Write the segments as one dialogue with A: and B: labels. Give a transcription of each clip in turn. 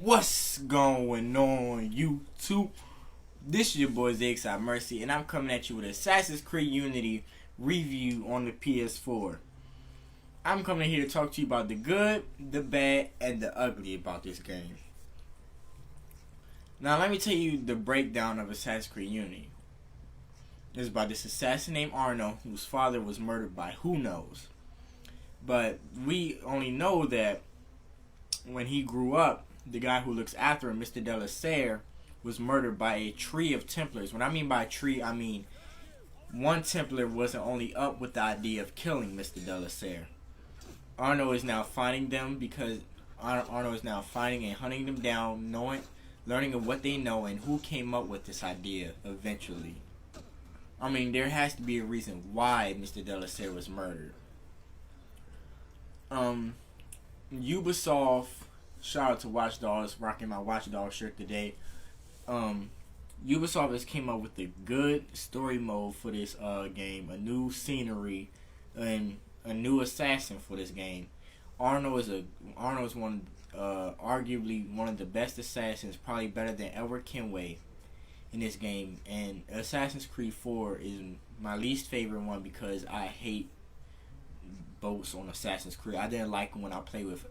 A: What's going on, YouTube? This is your boy zXiMeRcY, and I'm coming at you with Assassin's Creed Unity review on the PS4. I'm coming here to talk to you about the good, the bad, and the ugly about this game. Now, let me tell you the breakdown of Assassin's Creed Unity. It's about this assassin named Arno, whose father was murdered by who knows. But we only know that when he grew up, the guy who looks after him, Mr. zXiMeRcY, was murdered by a tree of Templars. When I mean by a tree, I mean one Templar wasn't only up with the idea of killing Mr. zXiMeRcY. Arno is now finding them because Arno is now finding and hunting them down, learning of what they know and who came up with this idea eventually. I mean, there has to be a reason why Mr. zXiMeRcY was murdered. Ubisoft, shout out to Watch Dogs, rocking my Watch Dogs shirt today. Ubisoft has came up with a good story mode for this game, a new scenery, and a new assassin for this game. Arno is one, arguably one of the best assassins, probably better than Edward Kenway in this game. And Assassin's Creed 4 is my least favorite one because I hate boats on Assassin's Creed. I didn't like them when I played with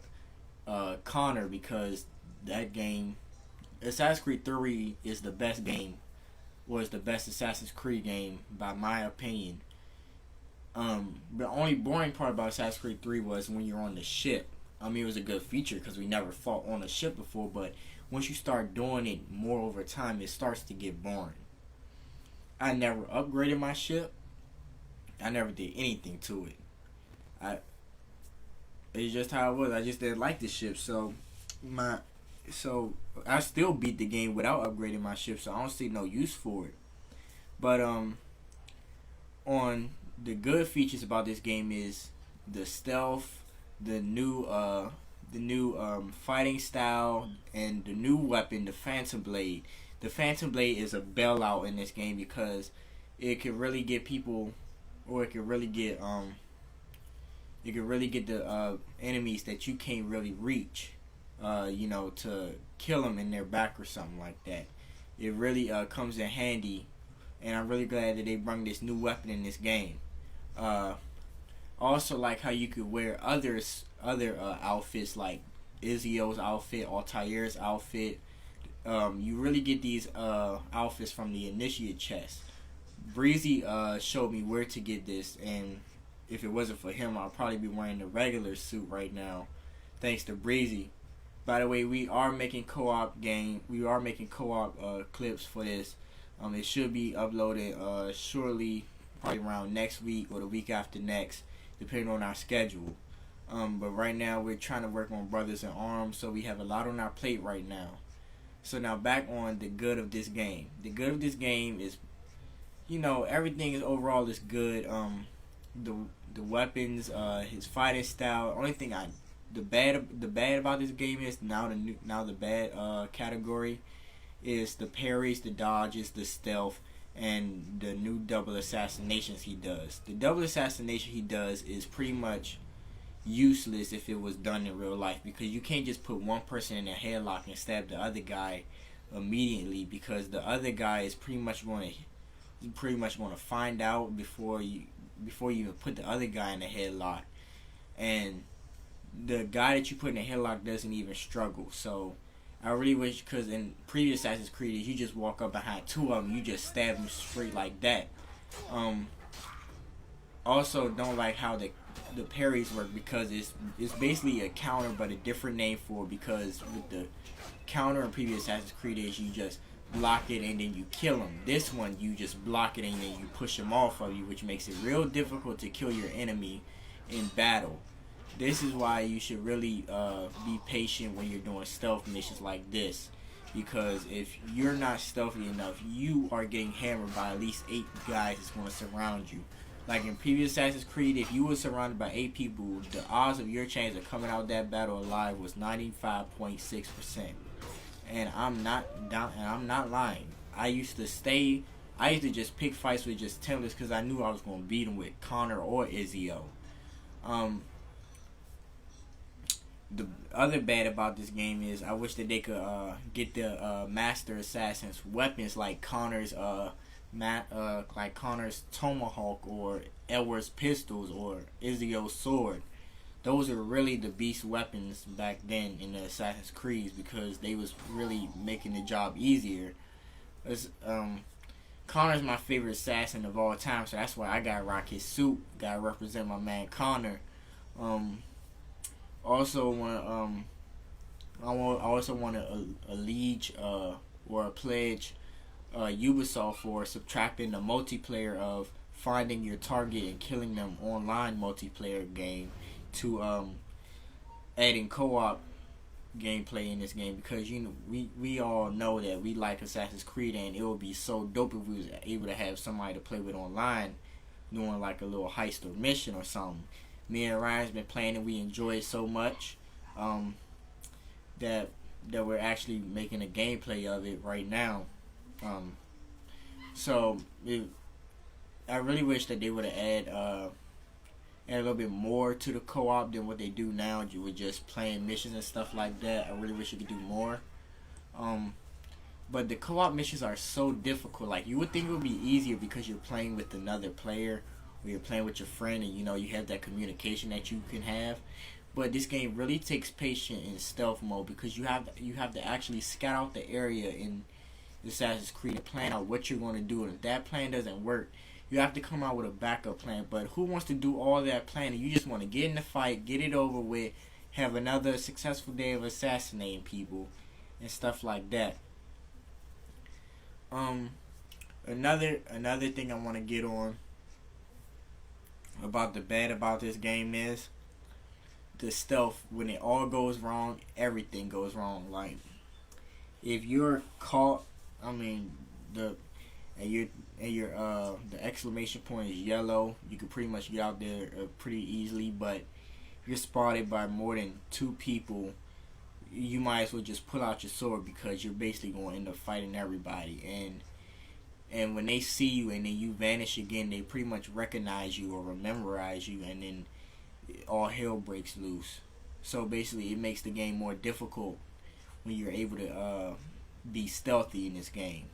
A: Connor because that game, Assassin's Creed 3 is the best game, was the best Assassin's Creed game by my opinion. The only boring part about Assassin's Creed 3 was when you're on the ship. I mean, it was a good feature because we never fought on a ship before, but once you start doing it more over time, it starts to get boring. I never upgraded my ship. I never did anything to it. It's just how it was. I just didn't like the ship, so I still beat the game without upgrading my ship, so I don't see no use for it. But on the good features about this game is the stealth, the new fighting style, and the new weapon, the Phantom Blade. The Phantom Blade is a bailout in this game because it can really get people, or it can really get the enemies that you can't really reach, to kill them in their back or something like that. It really comes in handy, and I'm really glad that they brought this new weapon in this game. Also, like how you could wear other outfits like Ezio's outfit, Altair's outfit. You really get these outfits from the Initiate chest. Breezy showed me where to get this, and if it wasn't for him, I'll probably be wearing the regular suit right now, thanks to Breezy. By the way, we are making co-op clips for this. It should be uploaded shortly, probably around next week or the week after next, depending on our schedule. But right now we're trying to work on Brothers in Arms, so we have a lot on our plate right now. So now back on the good of this game. The good of this game is, everything is overall is good. The weapons, his fighting style. Only thing the bad about this game is the bad category is the parries, the dodges, the stealth, and the new double assassinations he does. The double assassination he does is pretty much useless if it was done in real life, because you can't just put one person in a headlock and stab the other guy immediately, because the other guy is pretty much going to find out before you even put the other guy in a headlock, and the guy that you put in a headlock doesn't even struggle. So I really wish, because in previous Assassin's Creed, you just walk up behind two of them, you just stab them straight like that. Also, don't like how the parries work, because it's basically a counter but a different name for it, because with the counter in previous Assassin's Creed is you just block it and then you kill them. This one, you just block it and then you push them off of you, which makes it real difficult to kill your enemy in battle. This is why you should really be patient when you're doing stealth missions like this, because if you're not stealthy enough, you are getting hammered by at least 8 guys that's going to surround you. Like in previous Assassin's Creed, if you were surrounded by 8 people, the odds of your chance of coming out that battle alive was 95.6%. And I'm not lying. I used to just pick fights with just Templars because I knew I was going to beat them with Connor or Ezio. other bad about this game is I wish that they could get the Master Assassin's weapons like Connor's like Connor's tomahawk or Edward's pistols or Ezio's sword. Those are really the beast weapons back then in the Assassin's Creed because they was really making the job easier. It's, Connor's my favorite assassin of all time, so that's why I gotta rock his suit. Gotta represent my man Connor. Also want I also want a liege or a pledge Ubisoft for subtracting the multiplayer of finding your target and killing them online multiplayer game to adding co-op gameplay in this game, because you know we all know that we like Assassin's Creed, and it would be so dope if we was able to have somebody to play with online doing like a little heist or mission or something. Me and Ryan's been playing it, we enjoy it so much that we're actually making a gameplay of it right now. I really wish that they would have add a little bit more to the co-op than what they do now. You were just playing missions and stuff like that. I really wish you could do more. But the co-op missions are so difficult. Like, you would think it would be easier because you're playing with another player, or you're playing with your friend, and you know you have that communication that you can have. But this game really takes patience in stealth mode, because you have to actually scout out the area in Assassin's Creed and plan out what you're going to do. And if that plan doesn't work, you have to come out with a backup plan. But who wants to do all that planning? You just want to get in the fight, get it over with, have another successful day of assassinating people and stuff like that. Another thing I want to get on about the bad about this game is the stealth. When it all goes wrong, everything goes wrong. Like, if you're caught, the exclamation point is yellow, you can pretty much get out there pretty easily. But if you're spotted by more than 2 people, you might as well just pull out your sword, because you're basically going to end up fighting everybody. And when they see you and then you vanish again, they pretty much recognize you or memorize you, and then all hell breaks loose. So basically, it makes the game more difficult when you're able to be stealthy in this game.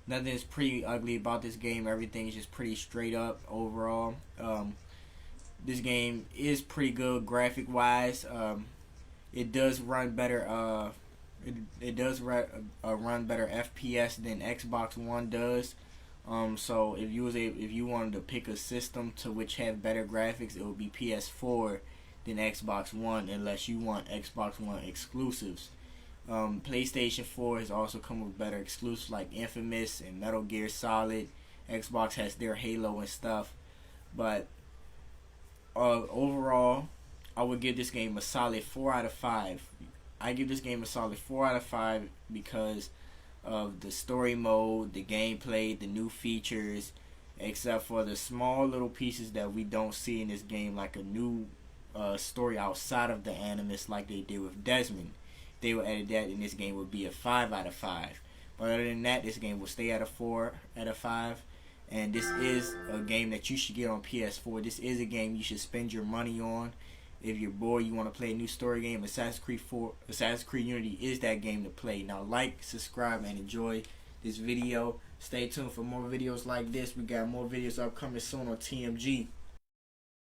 A: Nothing is pretty ugly about this game. Everything is just pretty straight up overall. This game is pretty good graphic wise. It does run better. It does run better FPS than Xbox One does. So if you wanted to pick a system to which have better graphics, it would be PS4 than Xbox One, unless you want Xbox One exclusives. PlayStation 4 has also come with better exclusives like Infamous and Metal Gear Solid. Xbox has their Halo and stuff. But overall, I would give this game a solid 4 out of 5. I give this game a solid 4 out of 5 because of the story mode, the gameplay, the new features, except for the small little pieces that we don't see in this game, like a new story outside of the Animus like they did with Desmond. They would add that, and this game would be a 5 out of 5. But other than that, this game will stay at a 4 out of 5. And this is a game that you should get on PS4. This is a game you should spend your money on. If you're bored, you want to play a new story game, Assassin's Creed Unity is that game to play. Now, like, subscribe, and enjoy this video. Stay tuned for more videos like this. We got more videos upcoming soon on TMG.